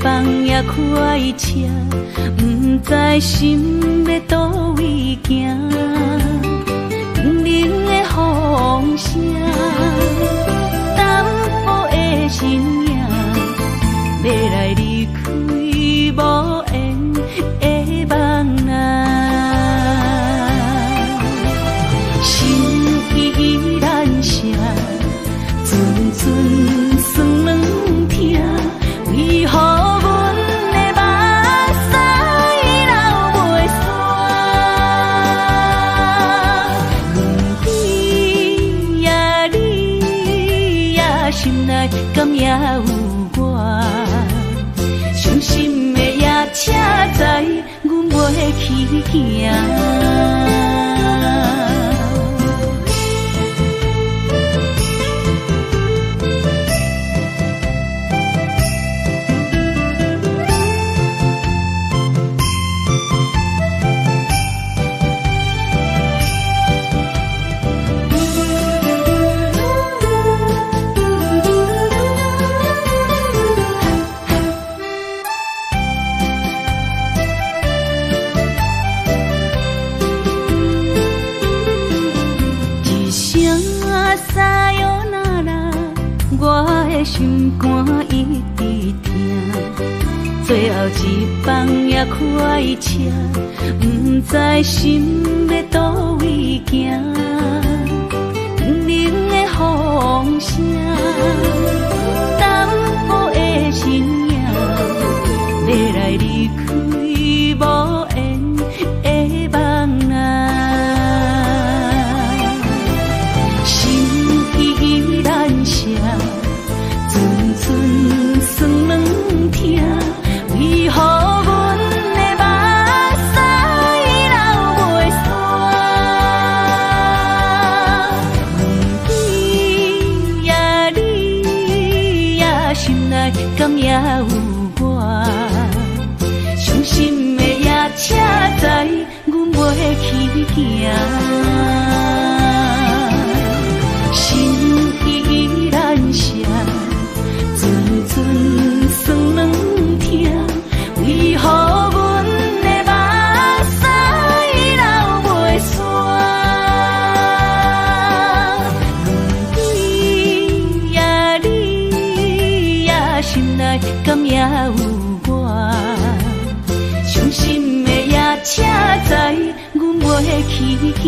帮也开车，不知心要倒位行。冷冷的风声，淡薄的身影，要来离开无缘的梦啊。心依然舍，阵阵酸软痛，为何阮的目屎流袂煞？问你呀，你呀，心内敢也有我？伤心的夜车载，阮袂去行。心肝一直疼，最后一帮也开车，不知心要倒位行。冷冷的风声，淡薄的身影，要来离开无缘的梦啊。心依然舍。阵酸软痛，为何阮的目屎流袂煞？问你呀，你呀，心内敢也有我？伤心的夜车载，阮袂去行。心依然舍。阵酸软痛，为何阮的目屎流袂煞？问你呀，你呀，心内敢也有我？伤心的夜车载，阮袂去行。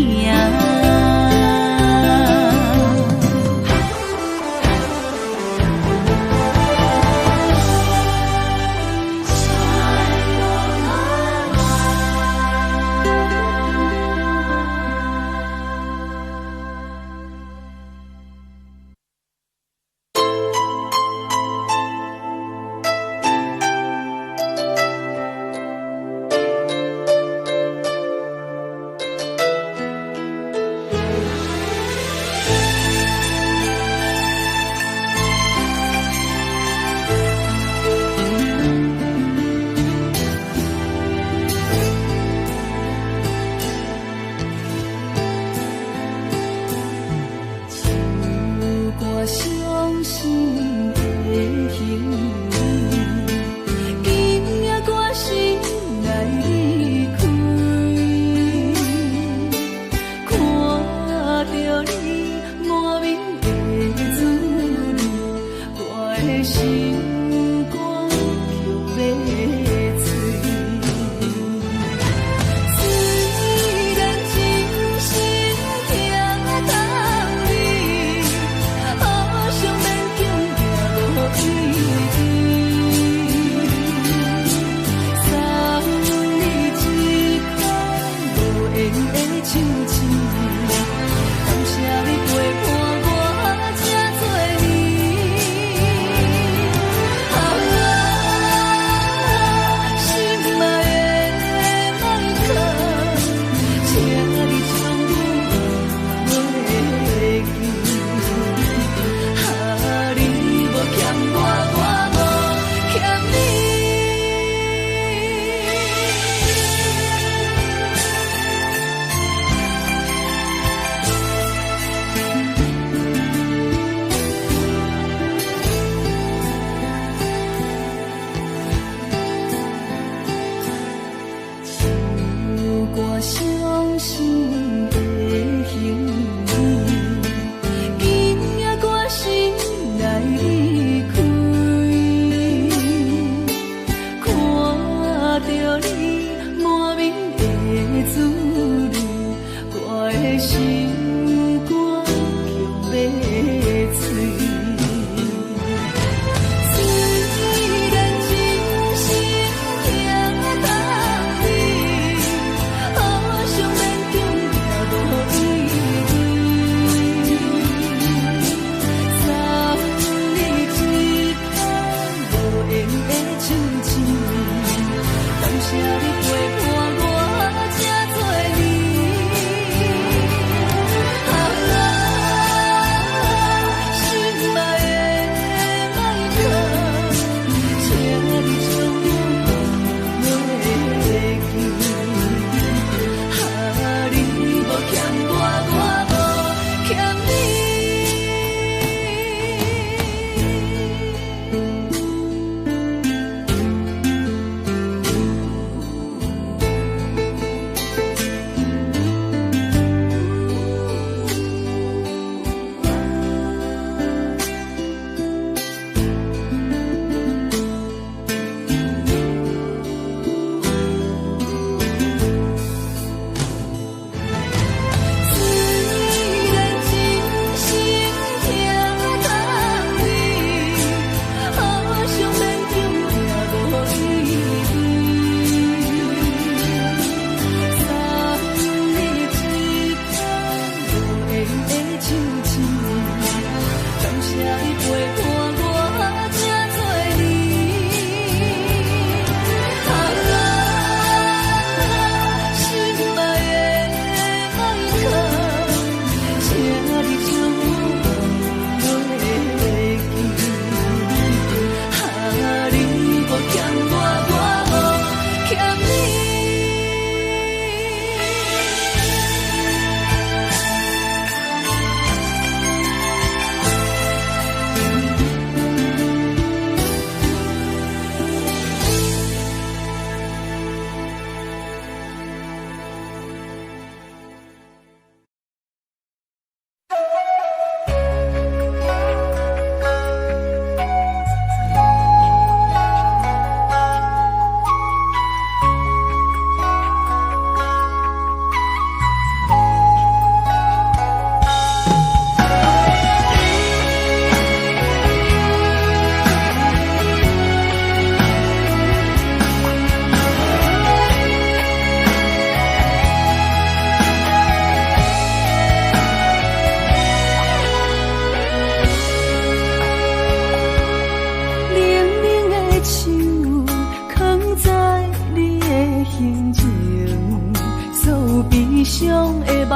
伤的目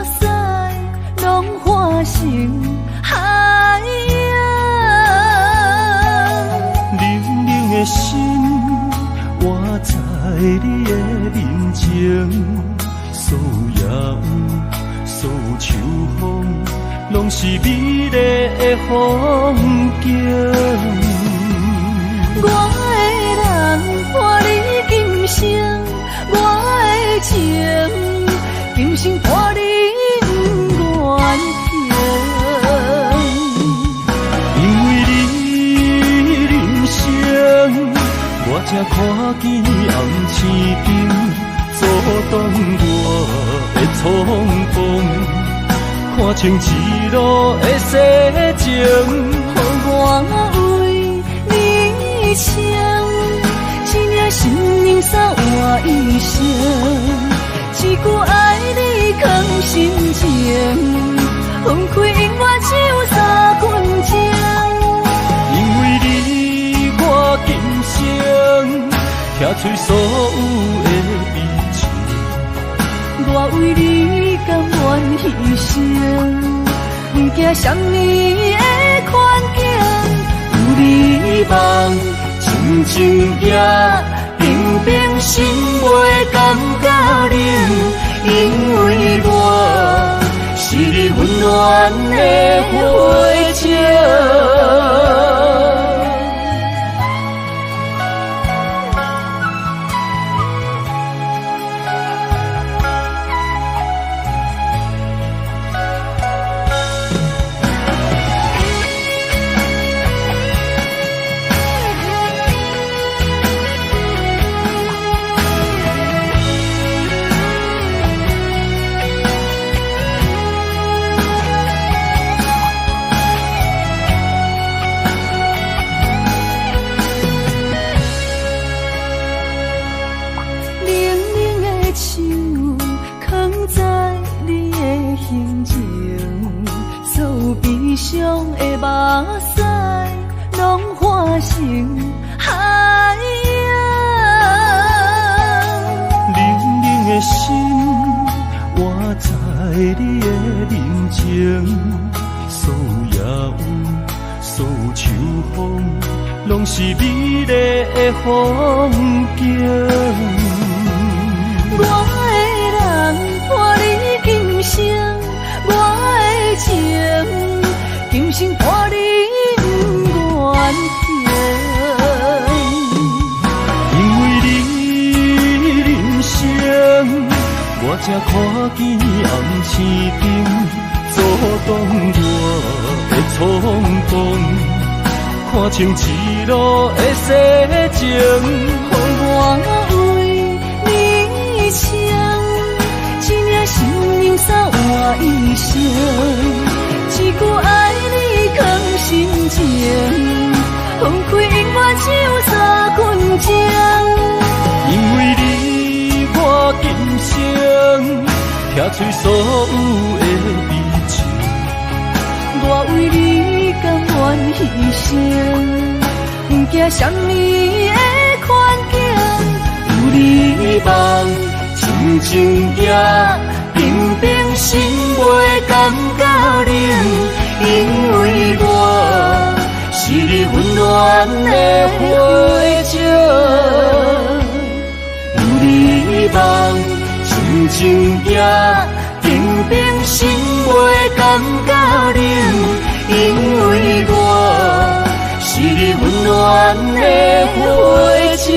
屎，拢化成海洋。冷冷的心，活在你的面前，所有所有秋风，拢是美丽的风景。我的人伴你今生，我的情今生伴你不愿停。因为你人生，我才看见红星顶阻挡我的冲动。看清一路的世情，我为你唱，一领心灵扫我一生，一句爱你藏心情，分开永远只有三分钟。因为你我今生听取所有的美情，我为你甘愿牺牲，不惊什么的困境，有你梦，静静行，平平心袂感觉冷，因为我是你温暖的火情。伤的目屎，拢化成海洋。冷冷的心，活在你的面前，所有所有秋风，拢是美丽的风景。我的人伴你今生，我的情今生伴你不愿停。因为你人生，我才看见红星顶阻挡我的冲动。看清一路的世情，我为你唱，一领心灵扫我一生，一句爱你藏心情，分开永远只有三分钟。因为你我今生听取所有的美情，我为你甘愿牺牲，不惊什么的困境，有你梦，静静行，平平心袂感觉冷，因为我是你温暖的火情。有你梦，静静行，平平心袂感觉冷，因为我是你温暖的火情。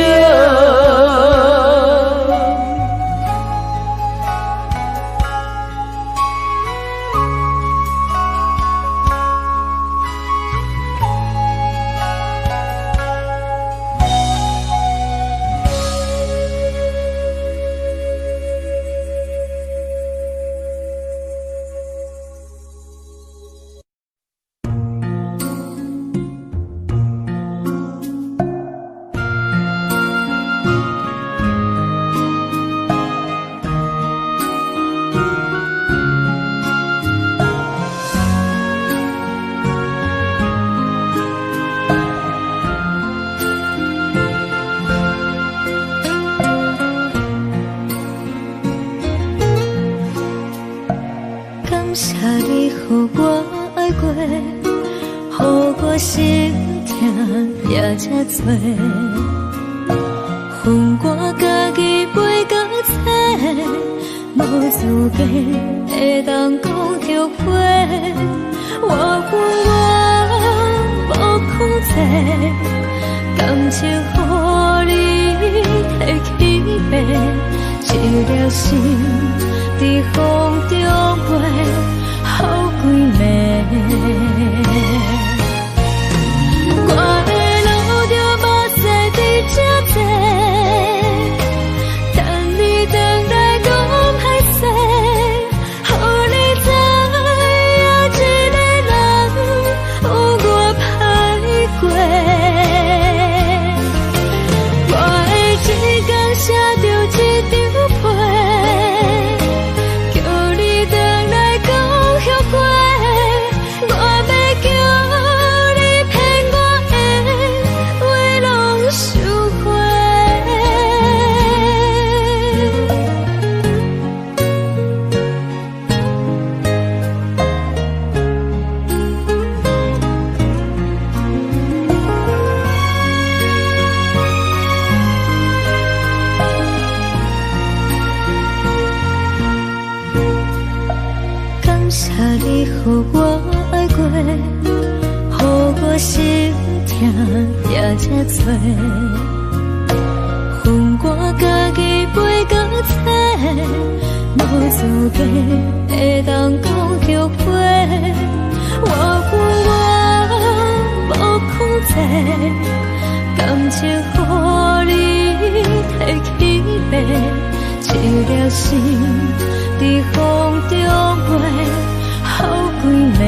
我心痛也这多，恨我家己袂到切，无资格会当讲后悔。我恨我无控制，感情予你摕去卖，一条心在风中飞，好几暝。这多，恨我家己袂到切，无资格会当讲后悔。我恨我无控制，感情予你摕去卖，一条心在风中飞，好几暝。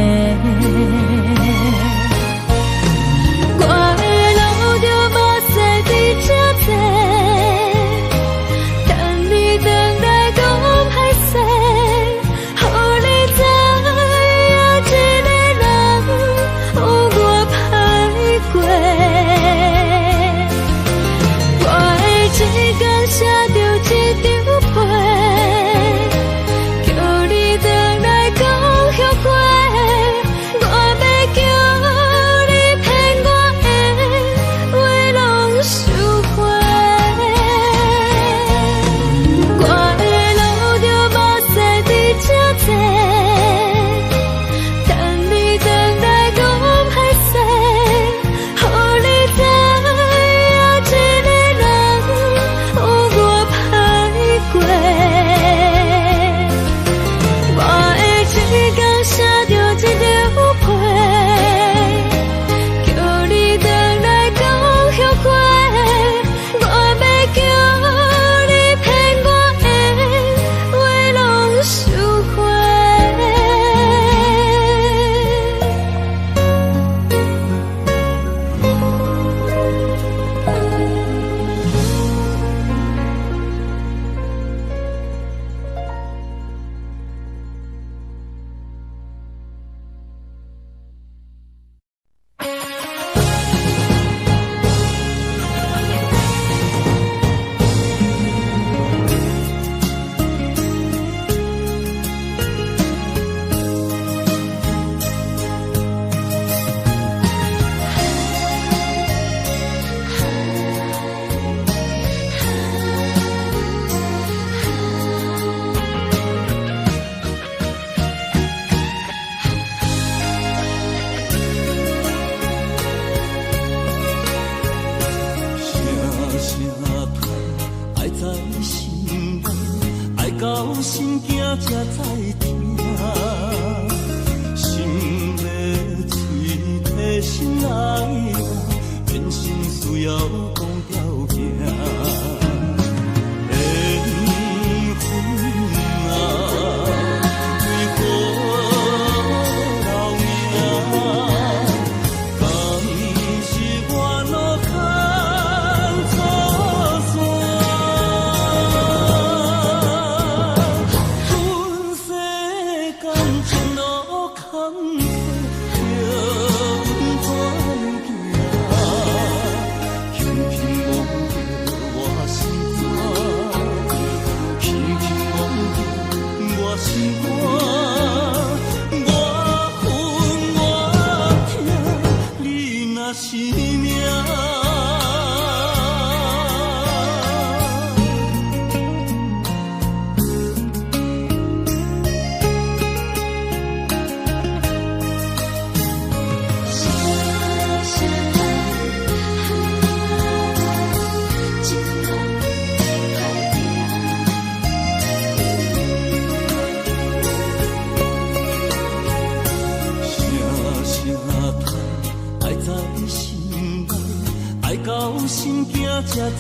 知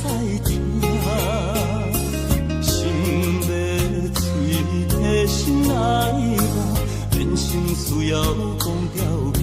听，心要嘴提心来话，人生需要讲条件。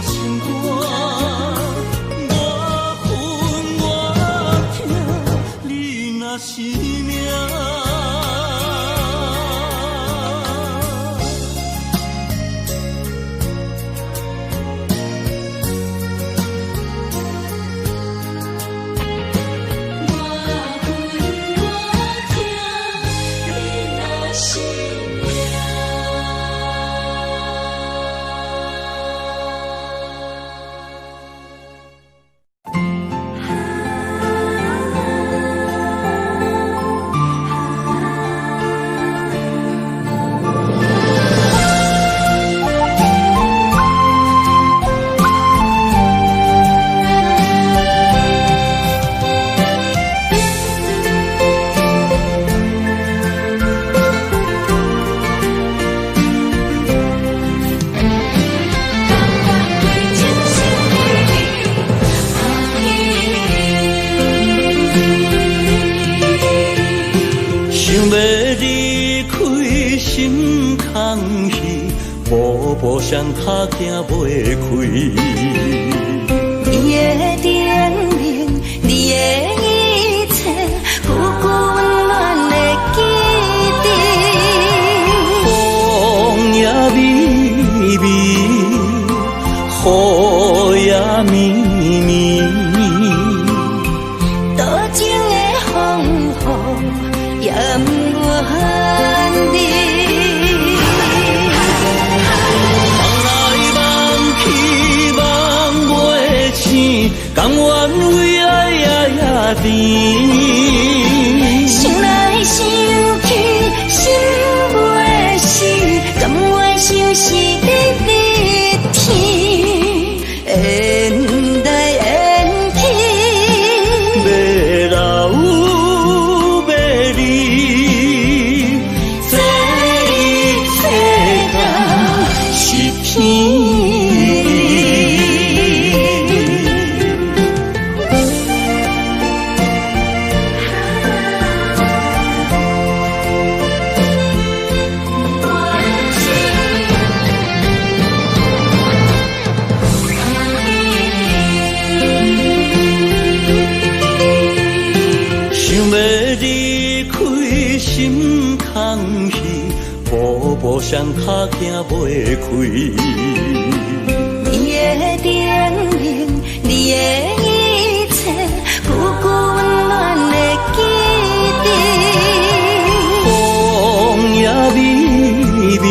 心肝，我恨我痛，你若是命。步上脚行袂开，你的甜蜜，你的一切，久久温暖的记忆。风也微微，雨也绵绵，多情的风雨也不怨你。甘愿为爱夜夜甜，想来想去心袂死，甘愿相思日日天，缘来缘去，要留要离，这一切都是天。心空虚，步步上脚行袂开。你的甜蜜，你的一切，久久温暖的记忆。风也微微，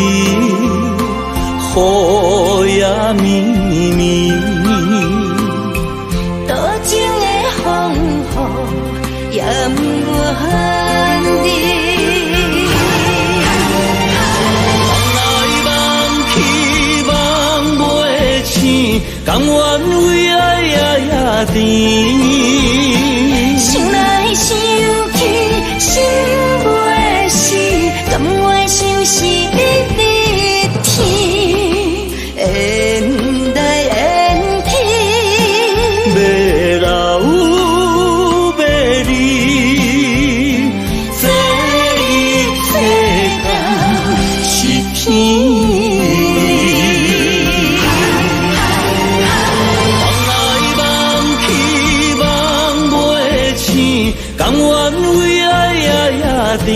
雨也绵绵，多情的风雨也不怨你。梦来梦去。甘愿为爱也甜。想来想去，心袂死，甘愿想是你的天，缘来缘去，要老要离，这一世间是天。甘愿为爱也甜，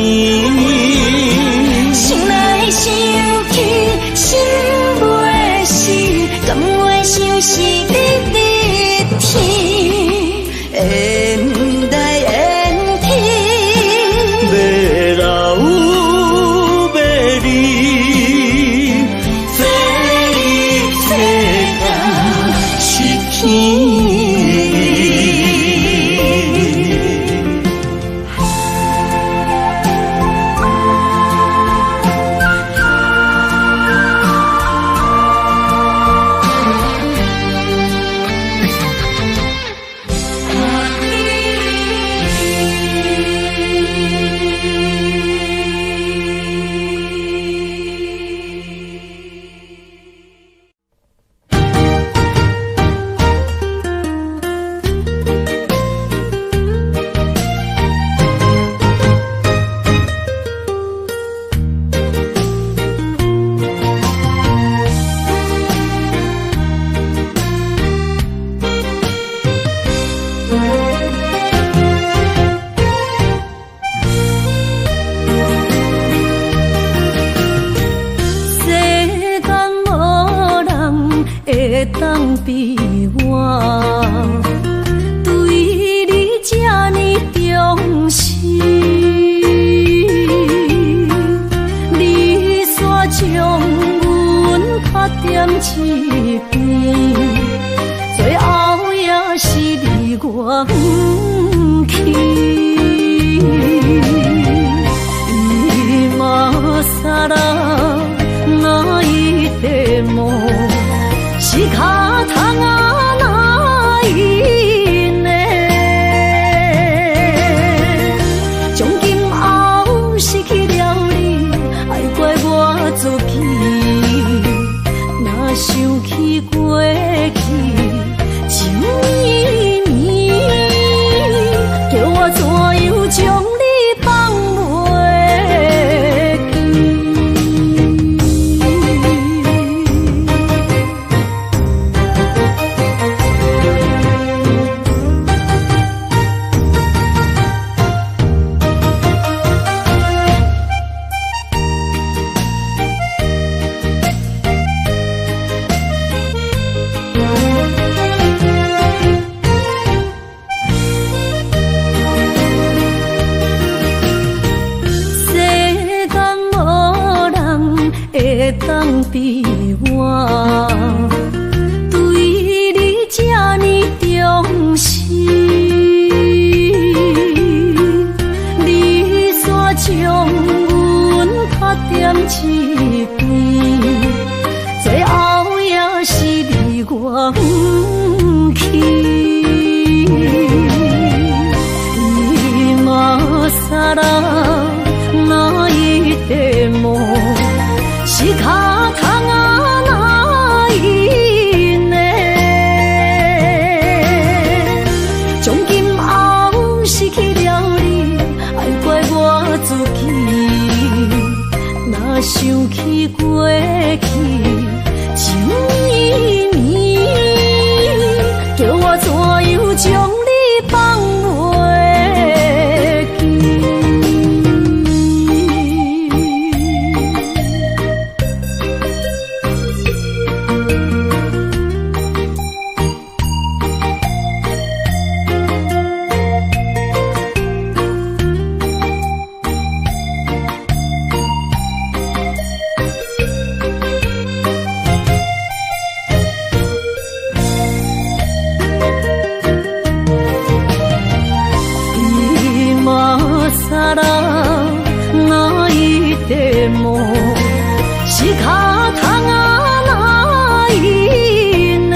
想来想去，心袂死，甘愿想是你的天，缘来缘去，要老要离，这一世间是天。当比我对你这呢重视，你煞将阮打点一边，最后也是你我不去。伊嘛撒啦那一点梦。是脚痛啊，哪伊呢？从今后失去了你，爱怪我自己。若想起过去，情绵绵，叫我怎样将你放袂记？当比我对你这呢重视，你煞将阮打点一边，最后也是你我不去。伊嘛撒啦那一点梦。是脚痛啊，哪伊呢？从今后失去了你，爱怪我自己。若想起过去，情绵绵，叫我怎样将你放袂记？撒啦那一点梦，是脚痛啊哪伊呢？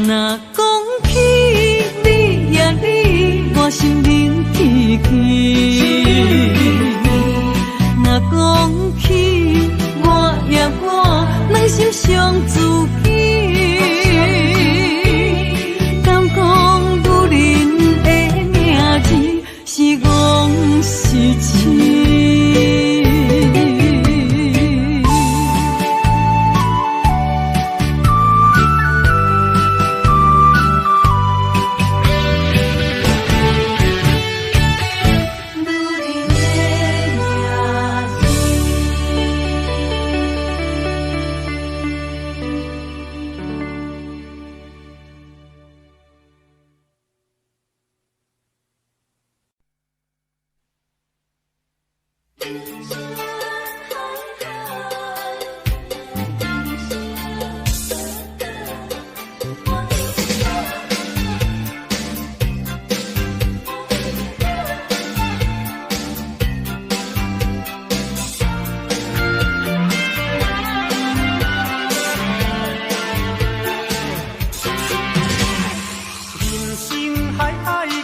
若讲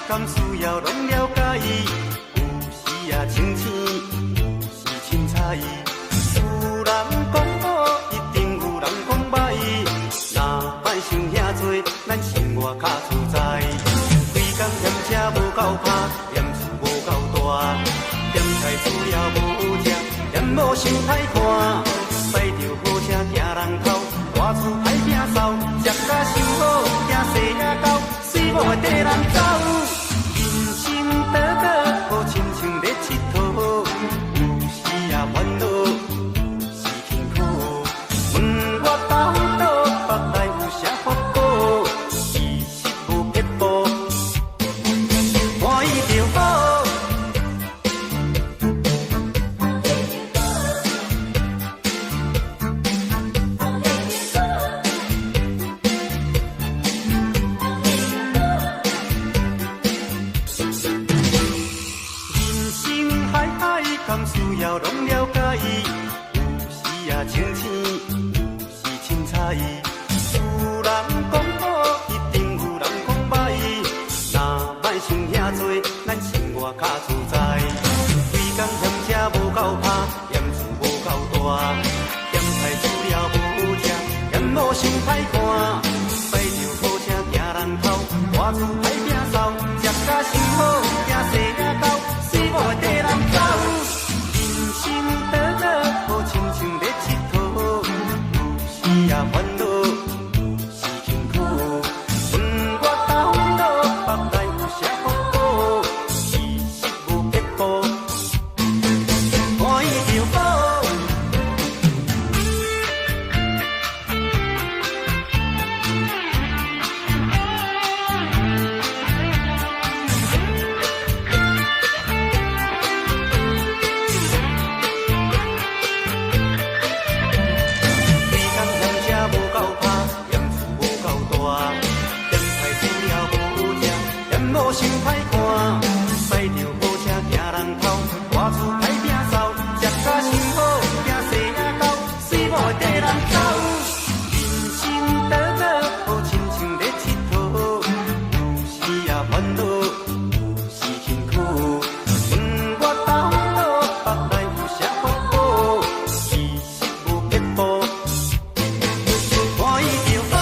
敢需要拢了解，有时也清醒，有时凊彩。有人讲好，一定有人讲歹。若莫想遐多，咱生活较自在。规工嫌车无够拍，嫌厝无够大，嫌菜煮了无食，嫌某想歹看。驶着好车行人头，大厝歹摒扫，食甲伤好，惊细也狗，水某会跟人走。好亲像咧佚佗，有时也烦恼，有时辛苦。问我到倒，腹内有啥福报？其实无撇步，欢喜就好。敢需要拢了解，有时也清醒，有时凊彩。有人讲好，一定有人讲歹。若莫想遐多，咱生活较自在。规工嫌车无够拍，嫌厝无够大，嫌菜煮了无食，嫌某想歹看。驶着好车行人头，大厝歹摒扫，食甲伤好，惊细也狗，水某会跟人走。心得乐，好亲像咧佚佗，有时也烦恼，有时辛苦。问我到倒，腹内有啥福报？其实无撇步，欢喜就好。某想歹看，驶着好车行人头，大厝歹摒扫，食甲伤好，惊细也狗，水某会跟人走。人生得乐，好亲像咧佚佗，有时也烦恼，有时辛苦。问我到倒，腹内有啥福报？其实无撇步，欢喜就好。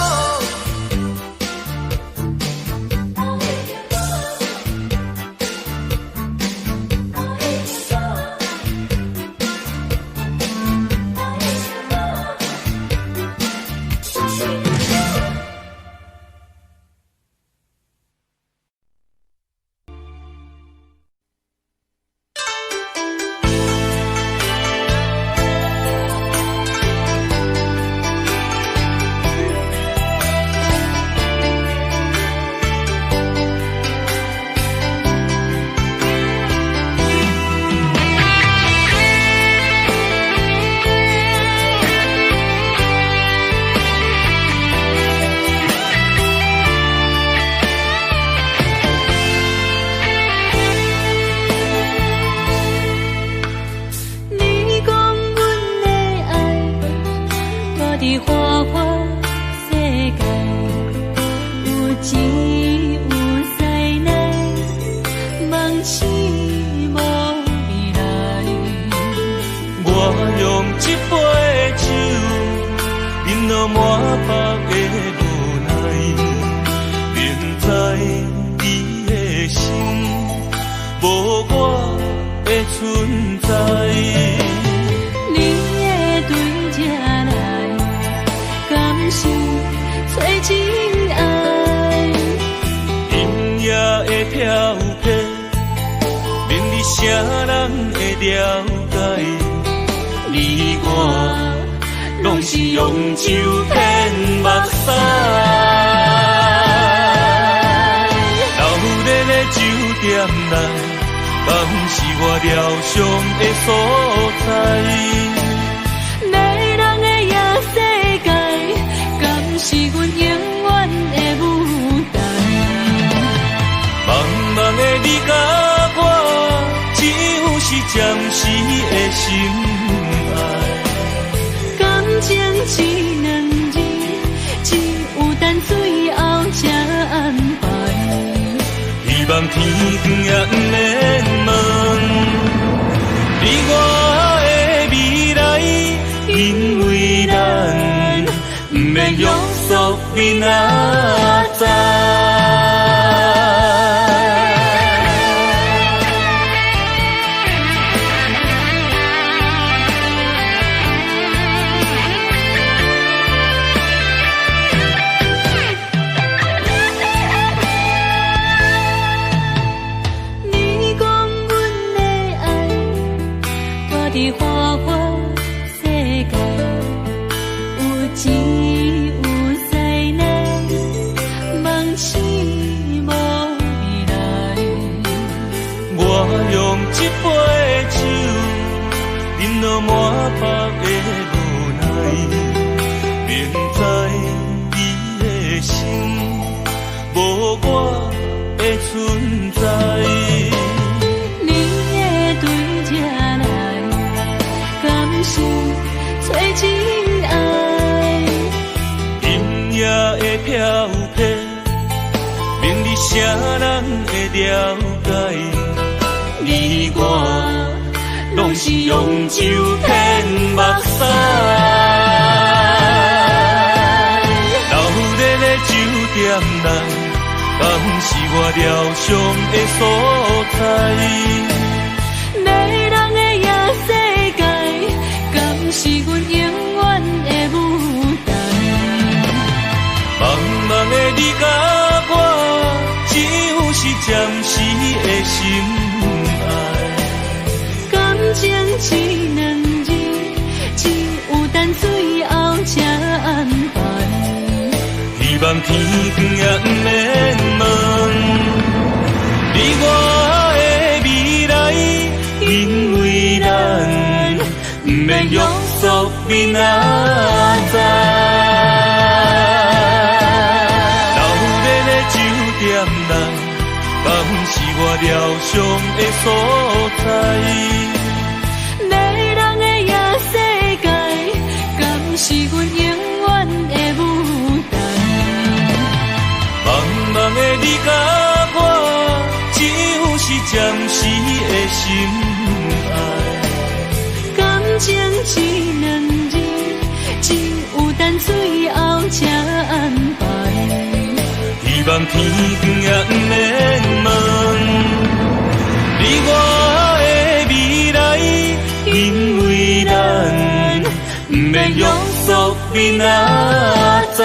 是我疗伤的所在。迷人的夜世界，敢是阮永远的舞台？茫茫的你甲我，只有是暂时的心爱。感情只两字，只有等最后才安排。希望天光也不免问，你我的未来，因为咱不免约束明仔载。在花花世界，有钱有才能，梦醒无未来。我用一杯酒，饮落满腹的无奈，明知你的心无我的存在。找真爱，今夜的飘泊，明日啥人会了解？你我拢是用酒骗目屎，流热的酒店内，敢是我疗伤的所在？是阮永远的舞台，茫茫的你甲我，只有是暂时的心爱。感情只两字，只有等最后才安排。希望天光也不免问，你我的未来，因为咱不免约束明仔载。流热的酒店内，敢是我疗伤的所在？迷人的夜世界，敢是阮永远的舞台？茫茫的你甲我，只有是暂时的心爱。感情只两字，只有等最后才安排。希望天光也不免问，你我的未来，因为咱不免约束明仔载。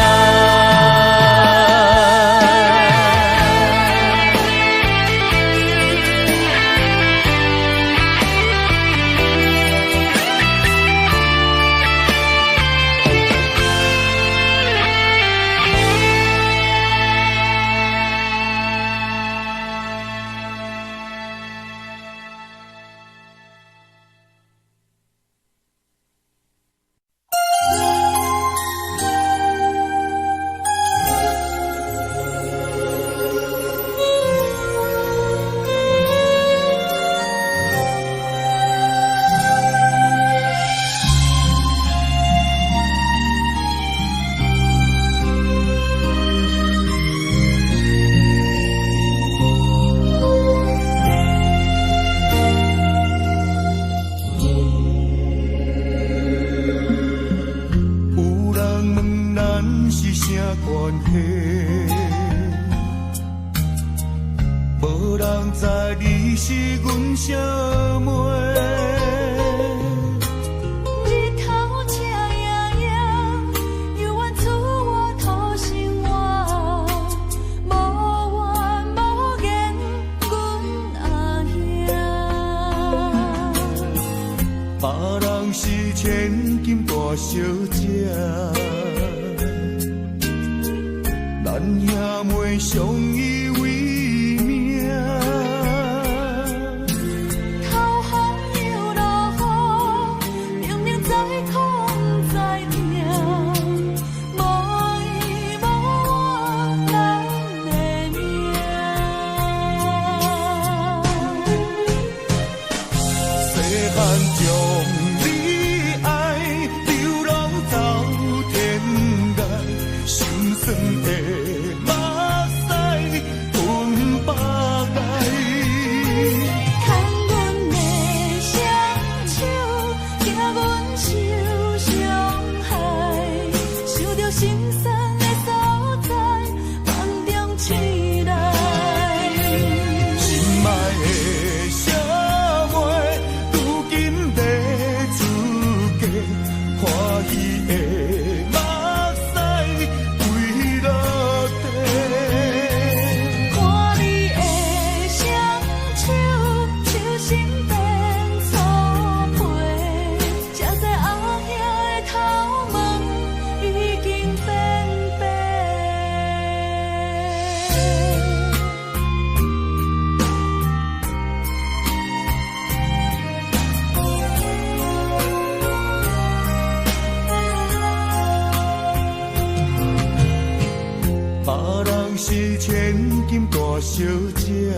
金大小姐，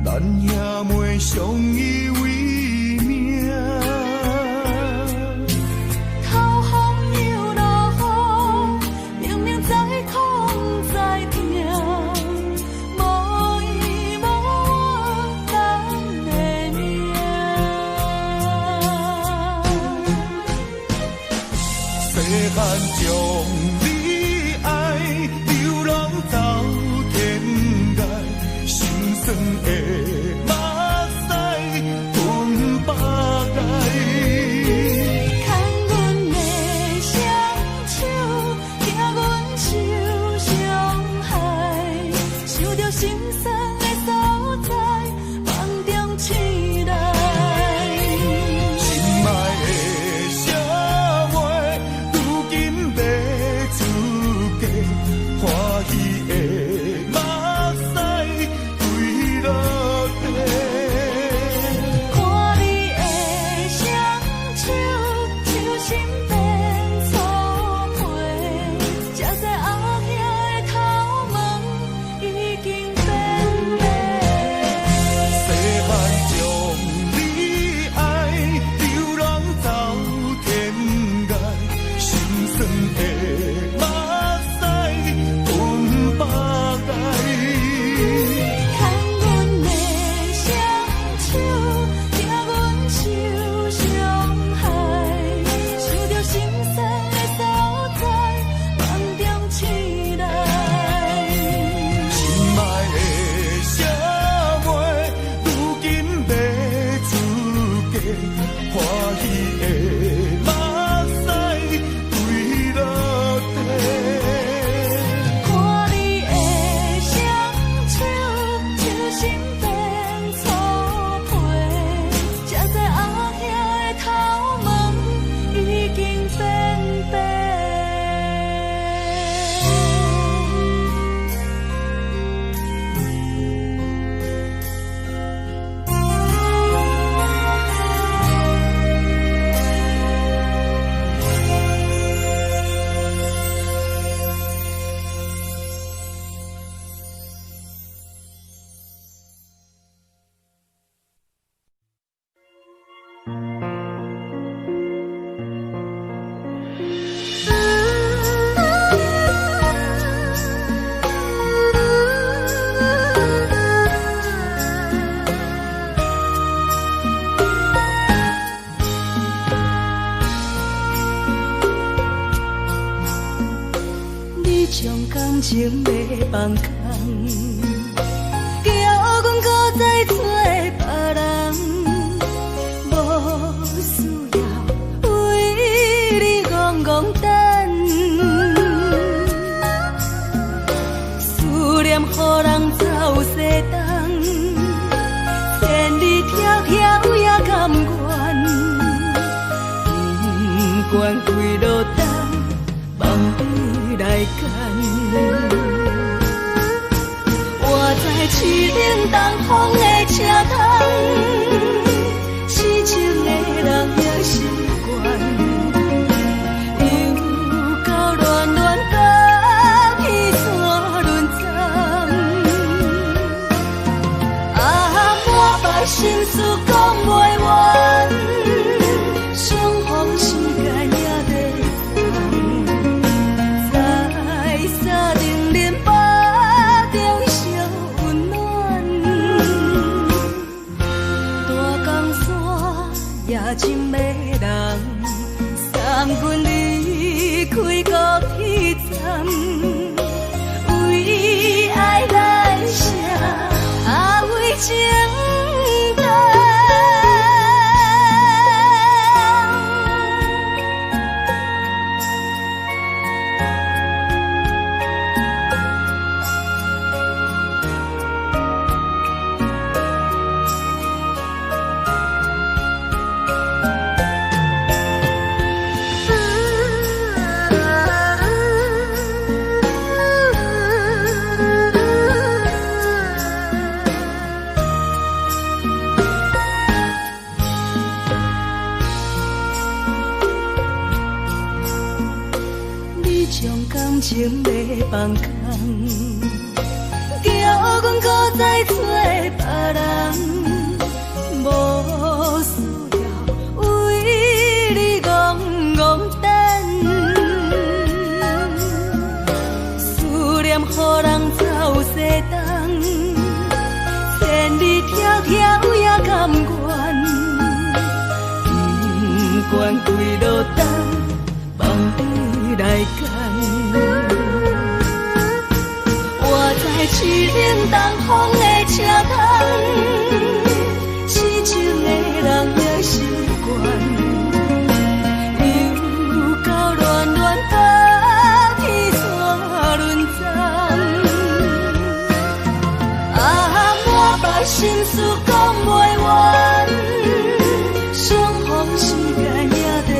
咱兄妹相依为命。头风又落雨，明明在痛在痛，无依无我咱的命。世间将你爱流浪走天涯，心酸的。情要放空，叫阮搁再做别人，无需要为你戆戆等。思念予人走西东，千里迢迢也甘愿，不管几路灯，梦比来干。我在市顶东风的车窗，痴情的人也习惯，又到乱乱甲去山轮站。啊，满腹心事讲袂完，相逢时间也在在定林巴中烧温暖，大江山也真迷人，送阮离开高铁站，为爱来城，啊为情重。情要放空，叫阮搁再找别人，无需要为你戆戆等，思念予人走西东，千里迢迢也甘愿，不管几落冬，放你来干。我在去冷东风的车窗，痴情的人的习惯，又到乱乱把天线轮转。啊，满腹心事讲袂完，相逢时间也在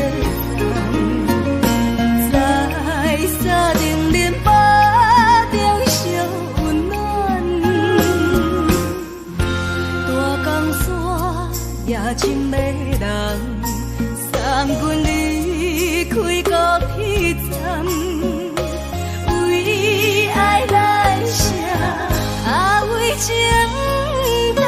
在沙定连巴中相温暖，大江山也真迷人，送阮离开高铁站，为爱来写为情淡。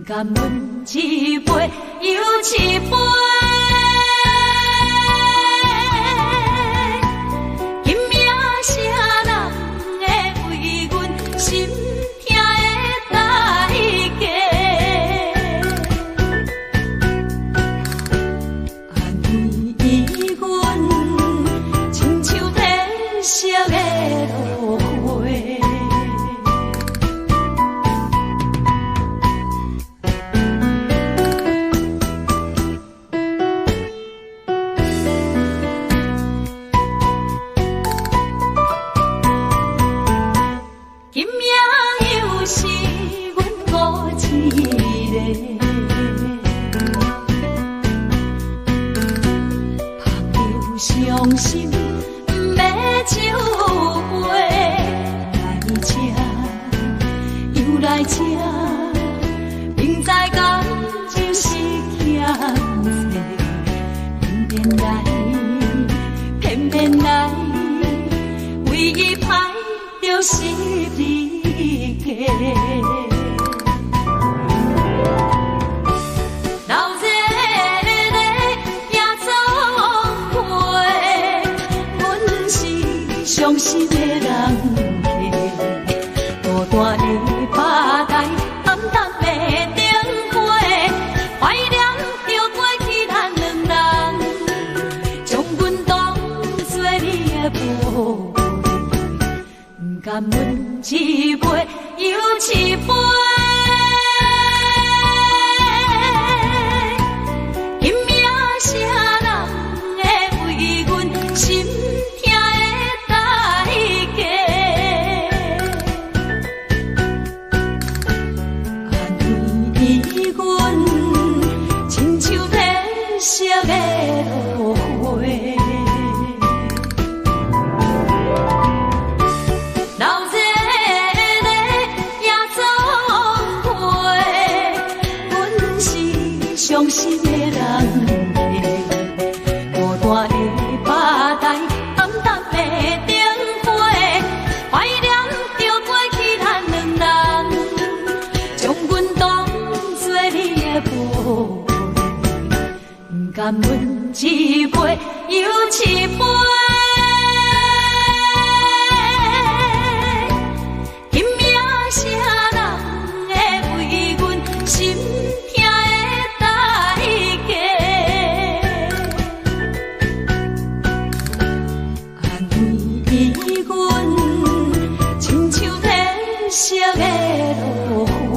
甘阮一杯，又一色的落花。老热的野草花，阮是伤心的人。孤单的巴台，暗淡的灯花，怀念着过去咱两人，将阮当作你的宝贝，不甘阮一杯又一杯。今夜谁人会为阮心痛的代价？安慰阮，亲像褪色的落花。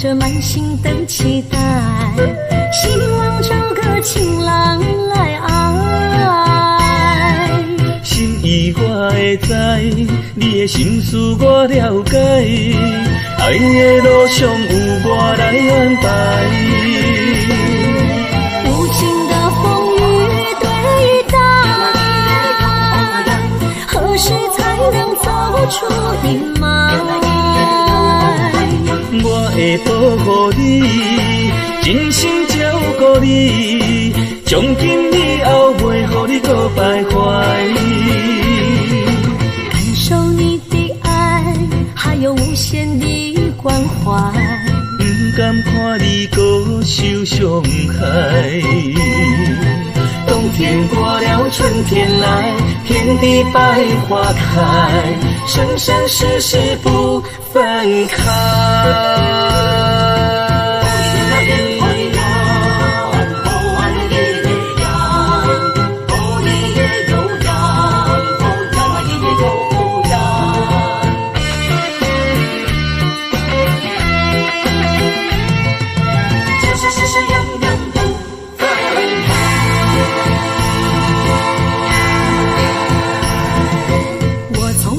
着满心的期待，希望找个情郎来爱。心意我会知，你的心思我了解，爱的路上有我来安排。无情的风雨对待，何时才能走出阴霾？我会保护你，真心照顾你，从今以后袂予你搁徘徊。感受你的爱，还有无限的关怀，不敢看你搁受伤害。冬天过了，春天来，天地百花开，生生世世不分开。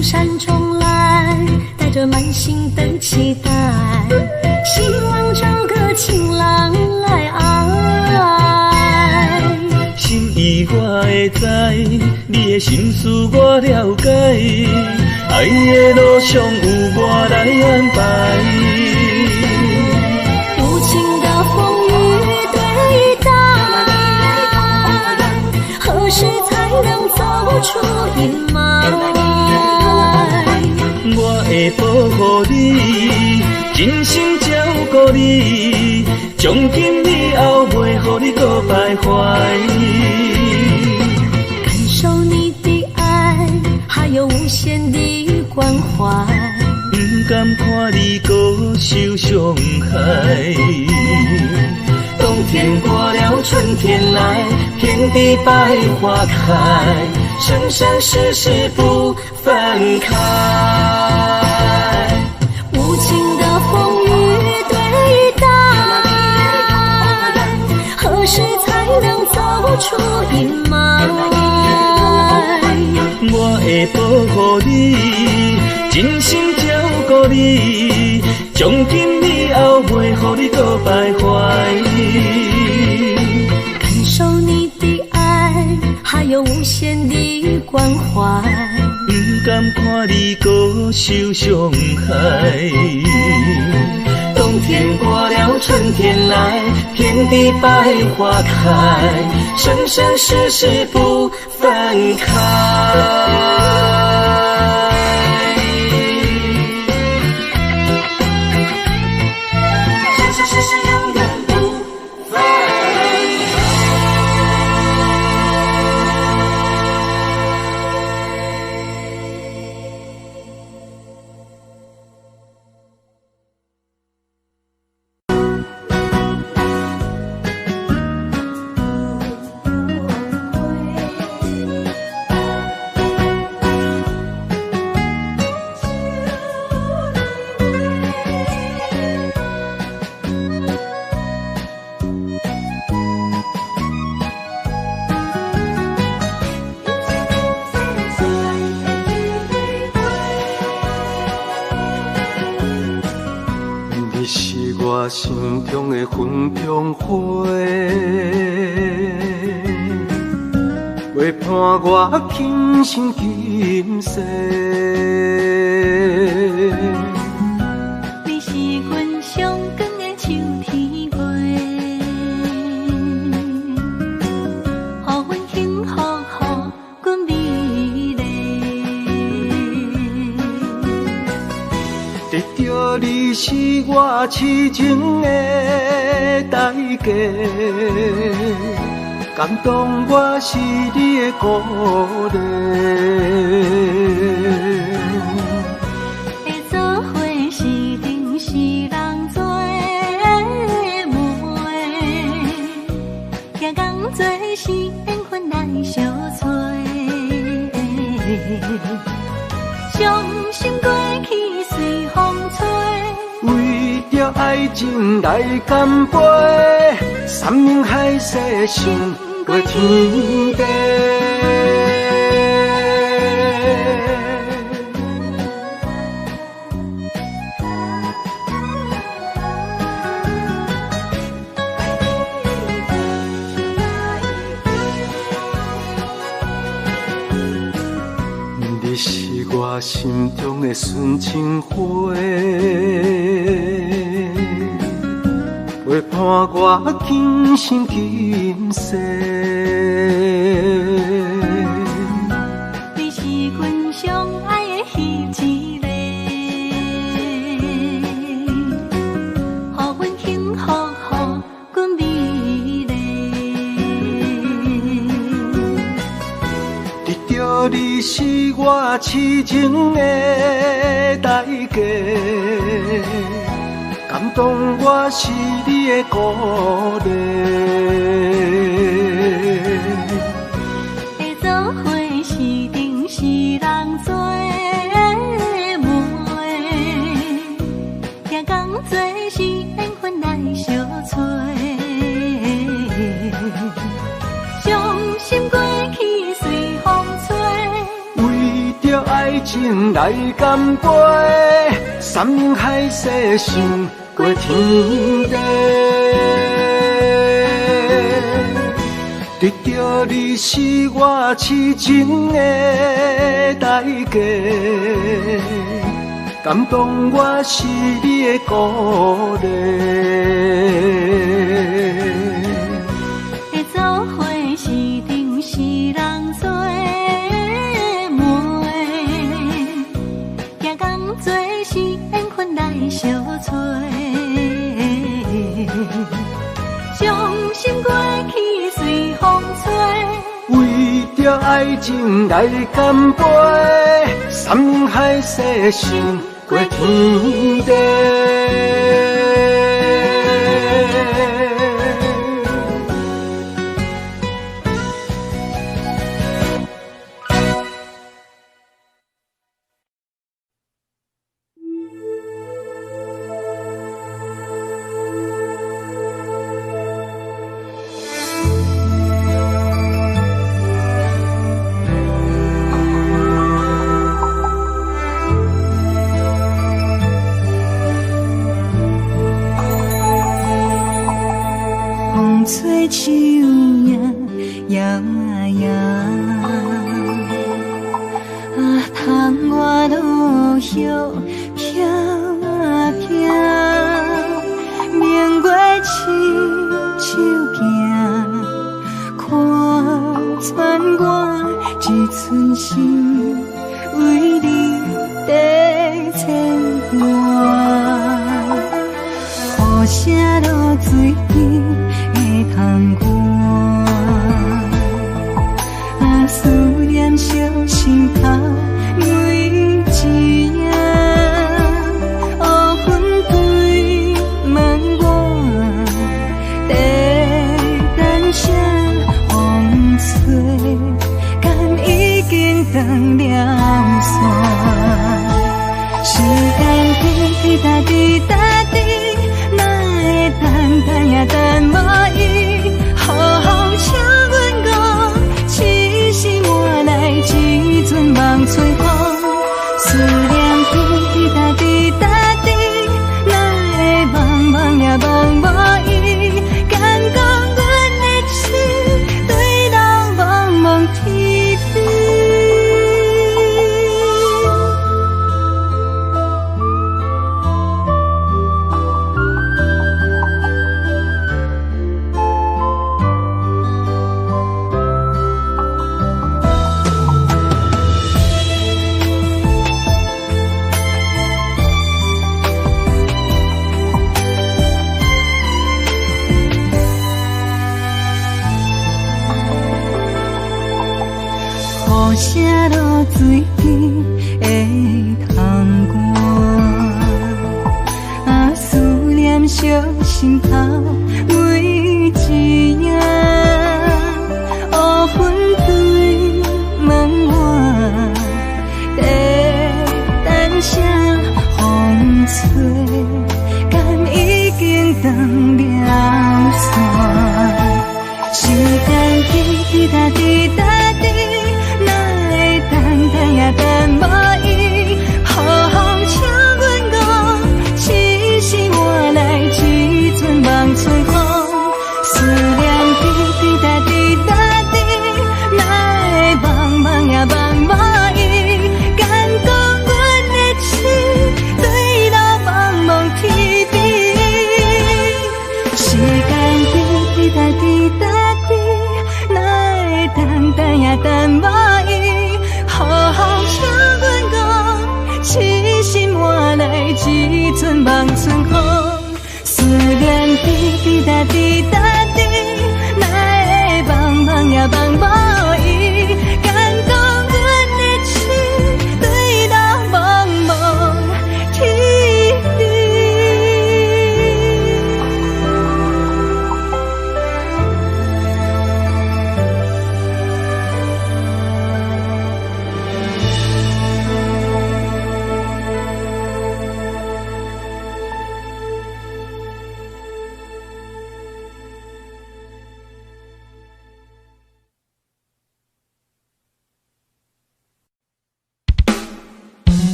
山中来，带着满心的期待，希望找个情郎来爱。心意我会知，你的心思我了解，爱的路上有我来安排。无情的风雨对待，何时才能走出阴霾？我会保护你，真心照顾你，从今以后袂予你搁徘徊。感受你的爱，还有无限的关怀，不敢看你搁受伤害。冬天过了，春天来，天地百花开，生生世世不分开。无情的风雨对待，何时才能走出阴霾？我会保护你，真心照顾你，从今以后袂予你搁徘徊。感受你的爱，还有无限的关怀，不敢看你搁受伤害。冬天过了，春天来，天地百花开，生生世世不分开。心中的云中花，陪伴我今生今世。你是阮上光的秋天月，予阮幸福，予阮美丽。得到你是我痴情的代价，感动我是你的鼓励。会做伙是定是人做媒，行工做是缘分来相找。伤心过去随风吹，为着着爱情来干杯，山盟海誓想过天地。你是我心中的纯情花，陪伴我今生今世。你是阮上爱的彼一个，予阮幸福，予阮美丽。得到你是我痴情的代价。感动我是你的鼓励，会做伙是定是人做媒，行工做是缘分来相找，伤心过去随风吹，为着爱情来干杯，山盟海誓想过天地。得到你是我痴情的代价，感动我是你的鼓励。会做伙是定是人做媒，行工做是缘分来相找，伤心过去随风吹，为着爱情来干杯，山盟海誓想过天地。风吹树影摇摇，窗外落叶飘飘，明月亲手行，看穿我一寸心，为你在牵挂。雨声落水边会通寒，思念烧心头每一夜，乌云对问我，在等啥风吹，敢已经断了线，时间滴答滴答滴。等也等无伊，好好请阮讲，痴心换来一阵梦吹风，思念滴答滴答滴，哪会茫茫也茫无伊，敢讲阮的心对人茫茫天边。雨声落水边会通寒，思念烧心头每一夜，乌云对问我，在等啥风吹，敢长了线，时间滴答滴答滴，哪会等也等无伊？好风请阮讲，痴心换来一阵望春风。思念滴滴答滴答滴，哪会茫茫也茫无伊？敢讲阮的痴，对路茫茫天边。时间滴滴答滴答滴，哪会等也等无伊？好风请阮讲，痴心换来一阵望春风。思念滴滴答滴答滴，哪会茫茫也茫无伊？敢讲阮的痴，对路茫茫天边。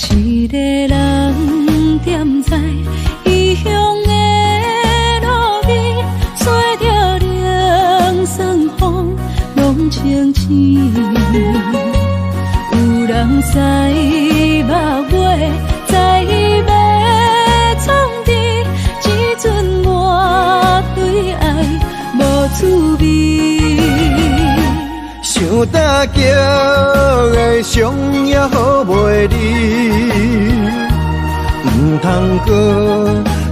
一个人踮在异乡的路边，吹着凉爽风，拢清醒。有人使目尾，在要创治，只准我对爱无滋味。想搭桥的伤也好袂离，唔通搁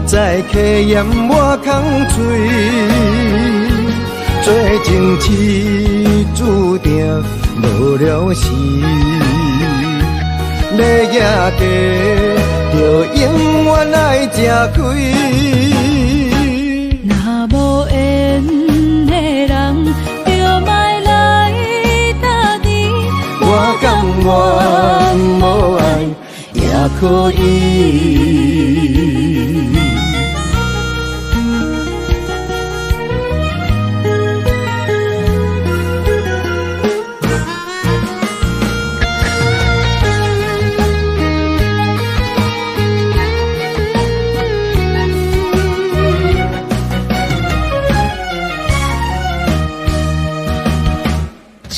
再客嫌我空嘴，做情痴注定无了时，要野家就永远爱吃亏。若无缘的人，就莫来打你。我甘愿无爱也可以。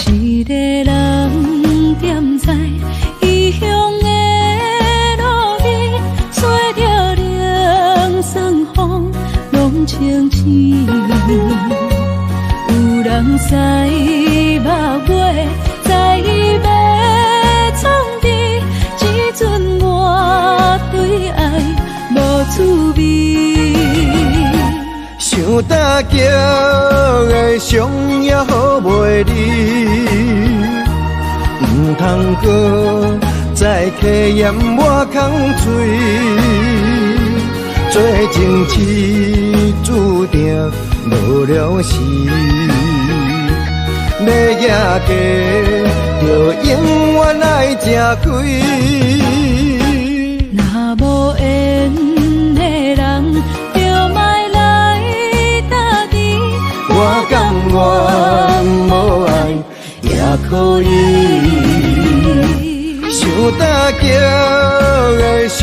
一个人踮在异乡的路边，吹着凉爽风，拢清醒。有人使目尾，在要创治，只准我对爱无滋味。想搭桥的伤也好袂离，唔通搁再客嫌我空嘴，做情痴注定无了时，要野家就永远爱吃亏。若无缘的人，就莫来打你。我甘愿无爱也可以。想搭桥的伤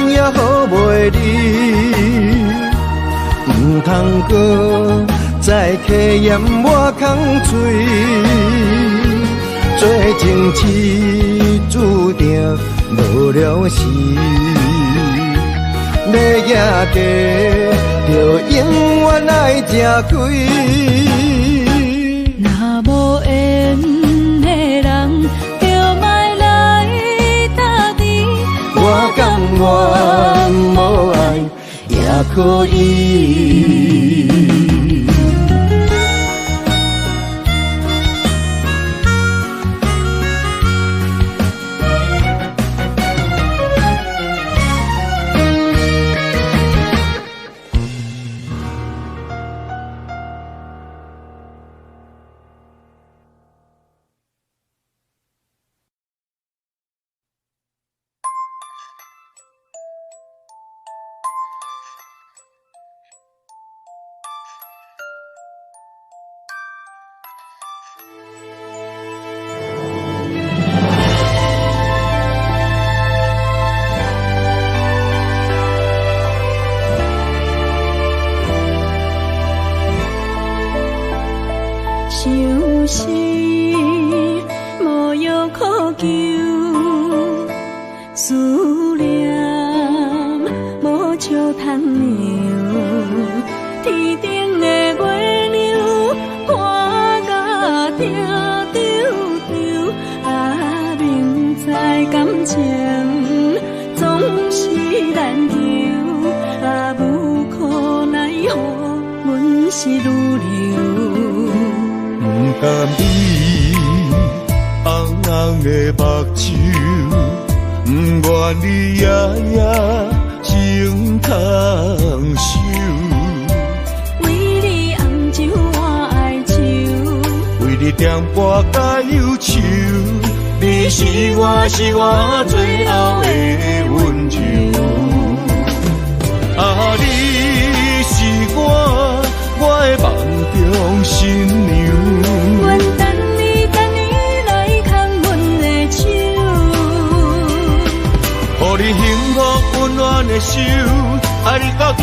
也好袂离，唔通搁再客嫌我空嘴，做情痴注定无了时，要野家就永远爱吃亏。若无缘的人，就莫来打你。我甘愿无爱也可以。相思无药可救，思念无笑通留。天顶的月亮看甲定丢丢，啊，明知感情总是难求，啊，无可奈何，阮是愈流。不甘你红红的目睭，不愿你夜夜情通守。为你红酒换哀愁，为你点歌甲忧愁，你是我最后的温柔。啊，你是我的梦中新娘。阮等你来牵阮的手，予你幸福温暖的手，爱你到天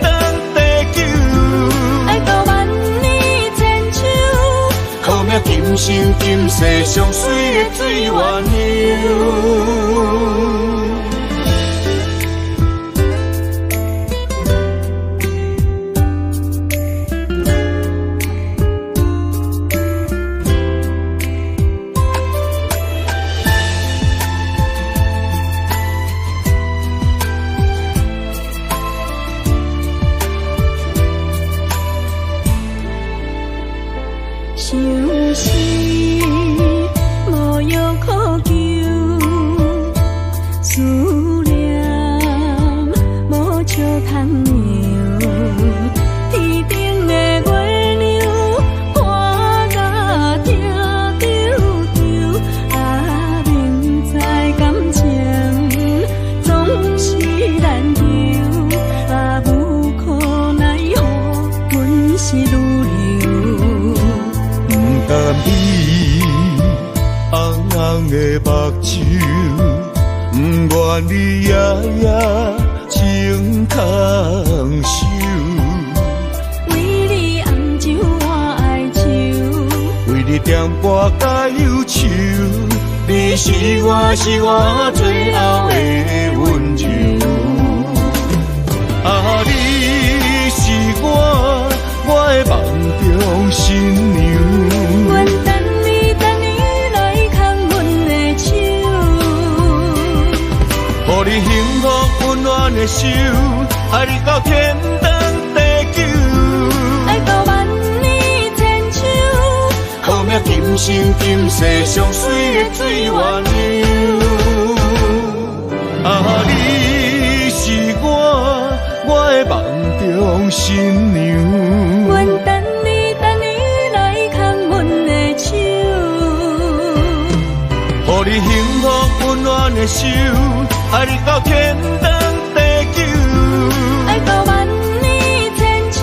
长地久，爱到万年千秋，好命今生今世上水的水源流。相思无药可救，思念无笑通留。天顶的月亮看甲定丢丢，啊，明知感情总是难求，啊，无可奈何，阮是愈流。甘你红红的目睭，不愿你夜夜情通守。为你红酒换哀愁，为你点歌甲忧愁，你是我最后的温柔。啊，你是我的梦中新娘。阮等你来牵阮的手，予你幸福温暖的手，爱你到天长地久，爱到万年千秋，好命今生今世上水的水源流。啊，你是我的梦中新娘。阮等你来牵阮的手，予你幸福温暖的手，爱你到天长地久，爱到万年千秋，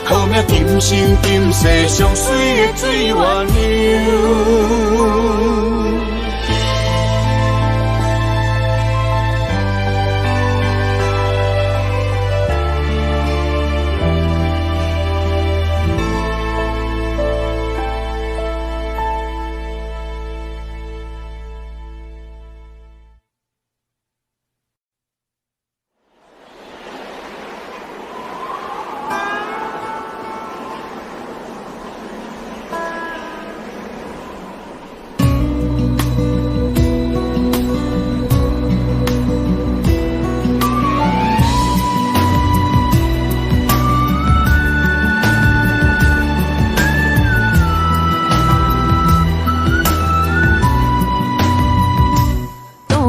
好命今生今世上水的水源流。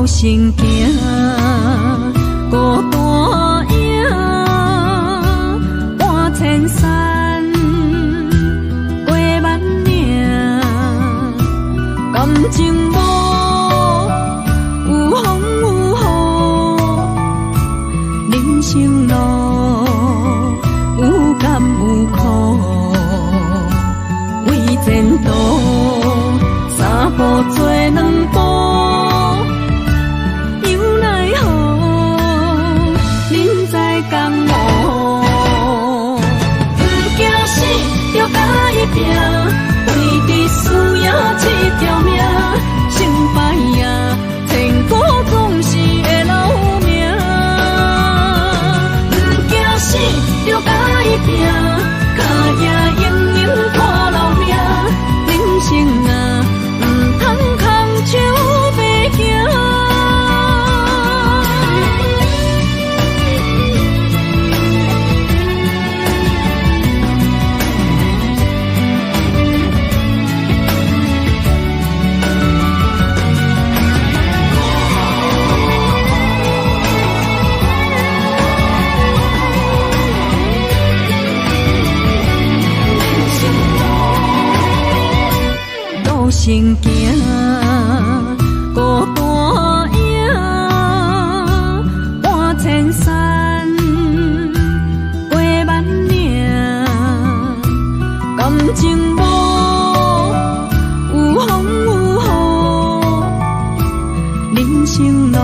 行行孤单影，半千山过万岭，感情无有风有雨，人生路有甘有苦，为前途着甲伊拼，为你需要一条命，成败赢，千古总是会留名。不惊死，着甲伊拼，脚也硬硬看留名。人生啊，唔通空手白行。行行，孤单影，半千山，过万岭，感情无有风有雨，人生路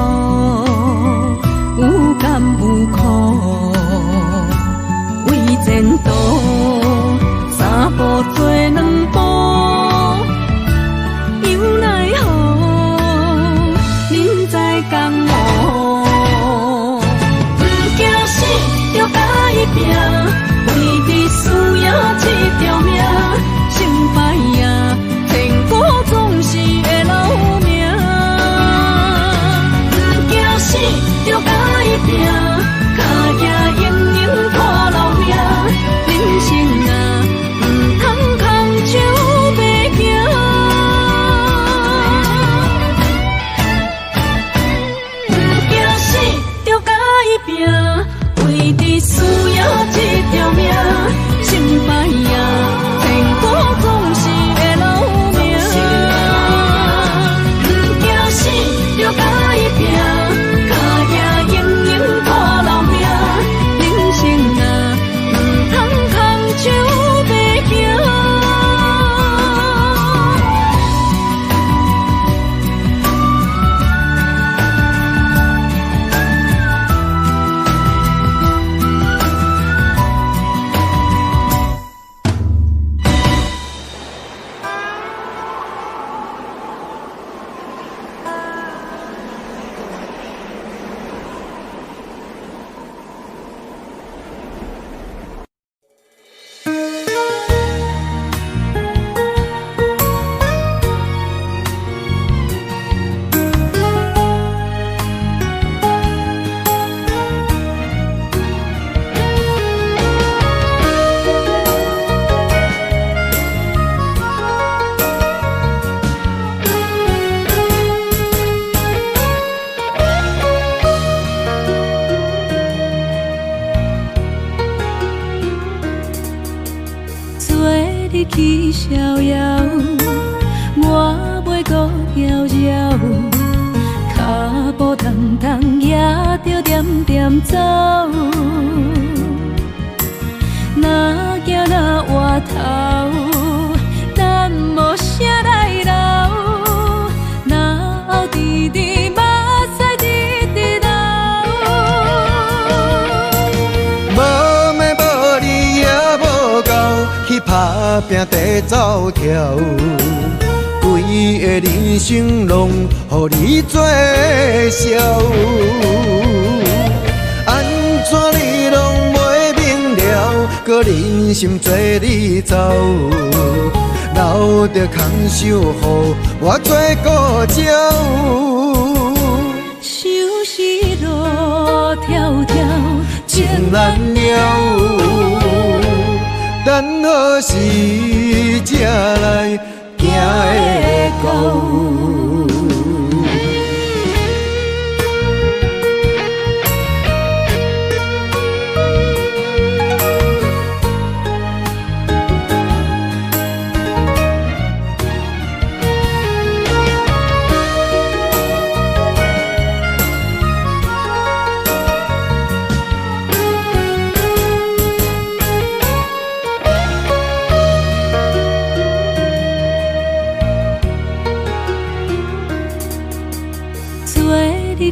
有甘有苦，为前途三步做两步。拼，为你需要一条命，成败赢，千古总是会留名。不惊死，着甲伊拼，脚也硬硬看留名。人生啊，唔通空手白行。不惊死，着甲伊拼，为你需要一条命，成败赢，千古总是会留名。不惊死，着甲伊拼，脚也硬硬看留名。人生啊，唔通空手白行。去逍遥，我袂搁摇摇，脚步重重也着点点走。若行若回头，咱无啥来留，若后直直目屎直直流。无命无理也无够，去打拼地走跳，规个人生拢予你做笑。安怎你拢袂明了，搁忍心做你走，留着空手予我做顾鸟。想是路迢迢，情难了。等何时才来行会到？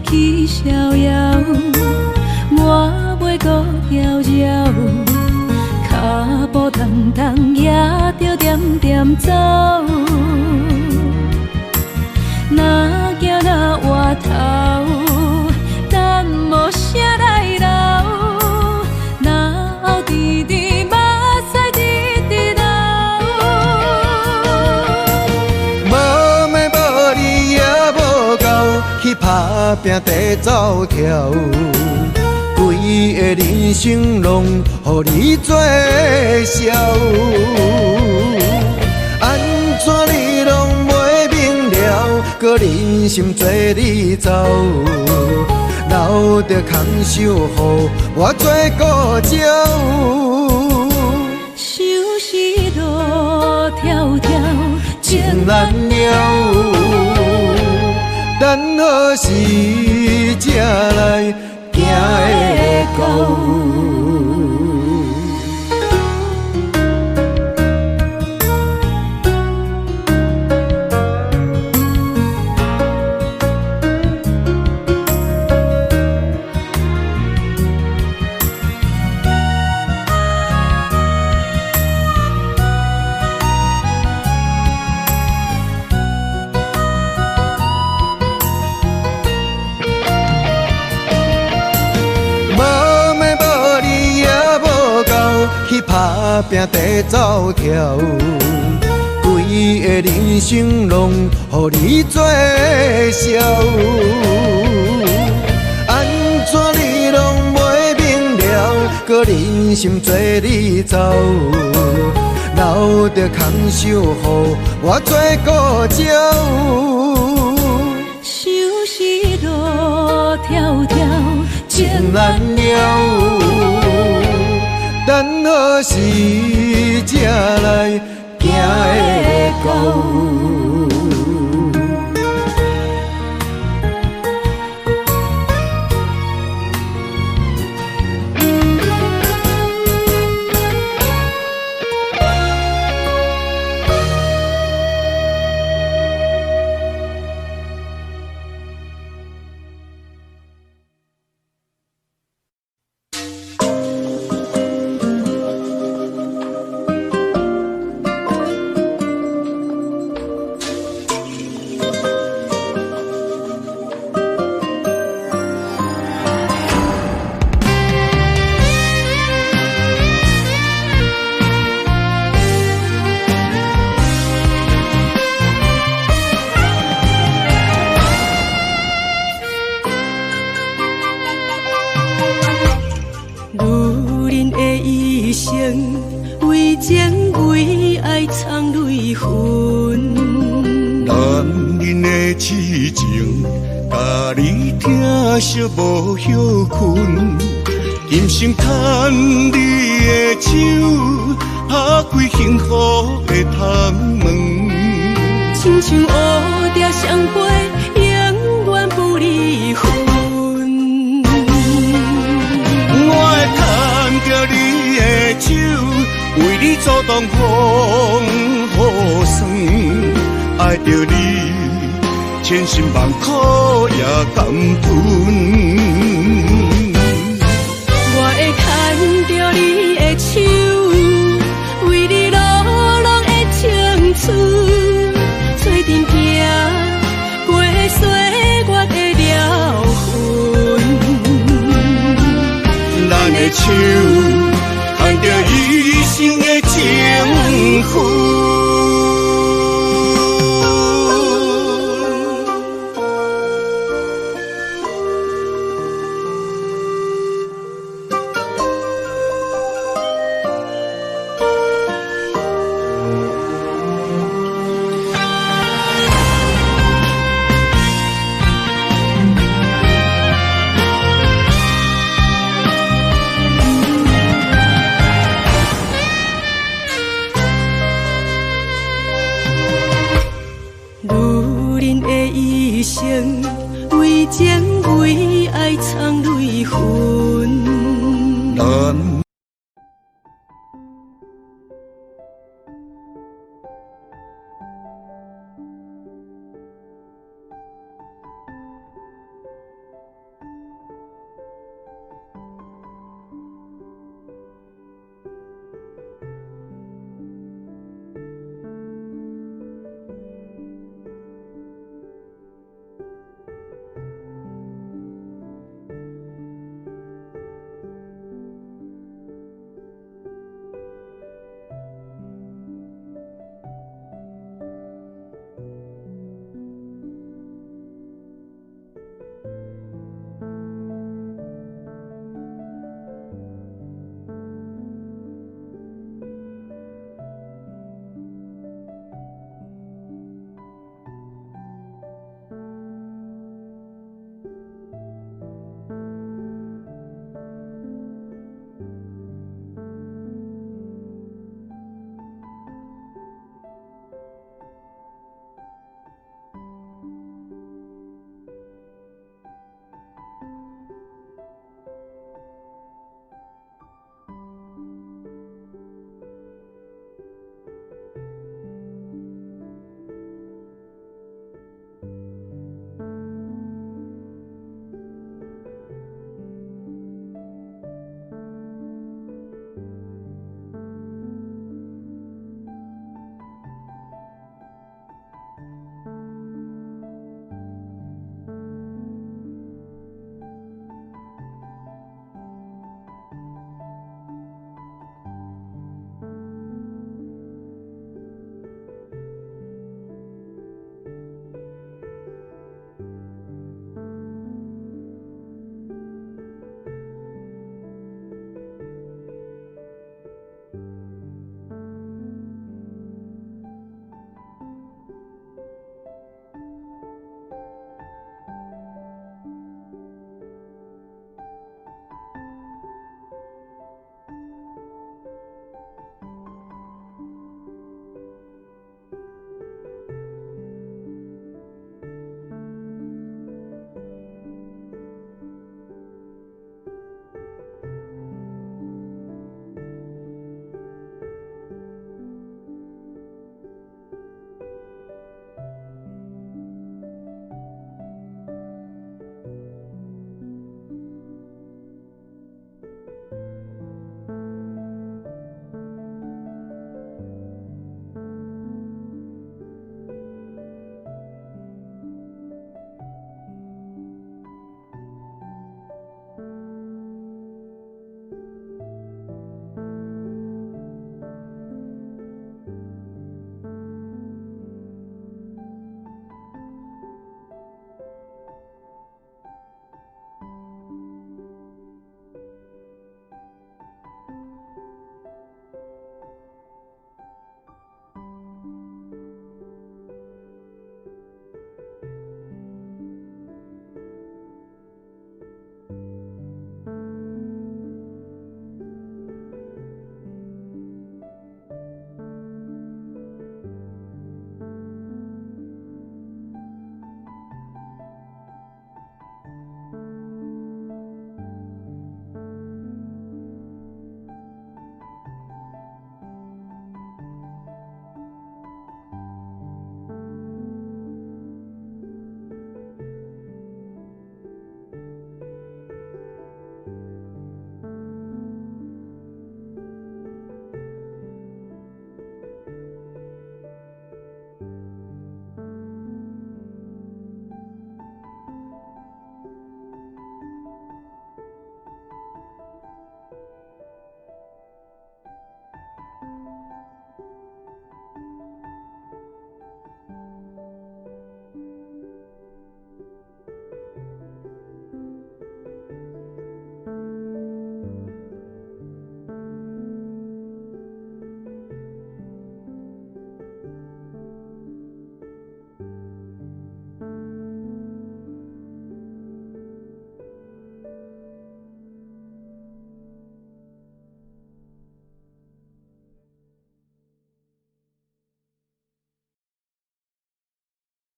去逍遥，我袂搁摇摇，脚步重重人也着点点走。若行若回头，咱无啥来留。若后直直目屎直直流。无妹无你也无够，去打拼地走跳。规个人生拢予你做笑，安怎你拢袂明了？搁忍心做你走，留着空手予我做顾鸟。收拾路迢迢，情难了，等何时才来？行会到。去打拼地走跳，规个人生拢予你做笑，安怎你拢袂明了？搁忍心做你走，留着空手予我做顾鸟。收拾路迢迢，情难了。等何时才来行会到？为情为爱藏泪痕，男人的痴情，甲你疼惜无歇困。今生牵你的手，打开幸福的窗门。亲像乌蝶相陪，永远不离分。我会牵着你的手，为你阻挡风雨霜，爱着你，千辛万苦也甘吞。我会牵着你的手，为你落落的青春，做阵行过岁月的疗痕。咱的手牵着一生的情分。一生为情为爱藏泪痕，男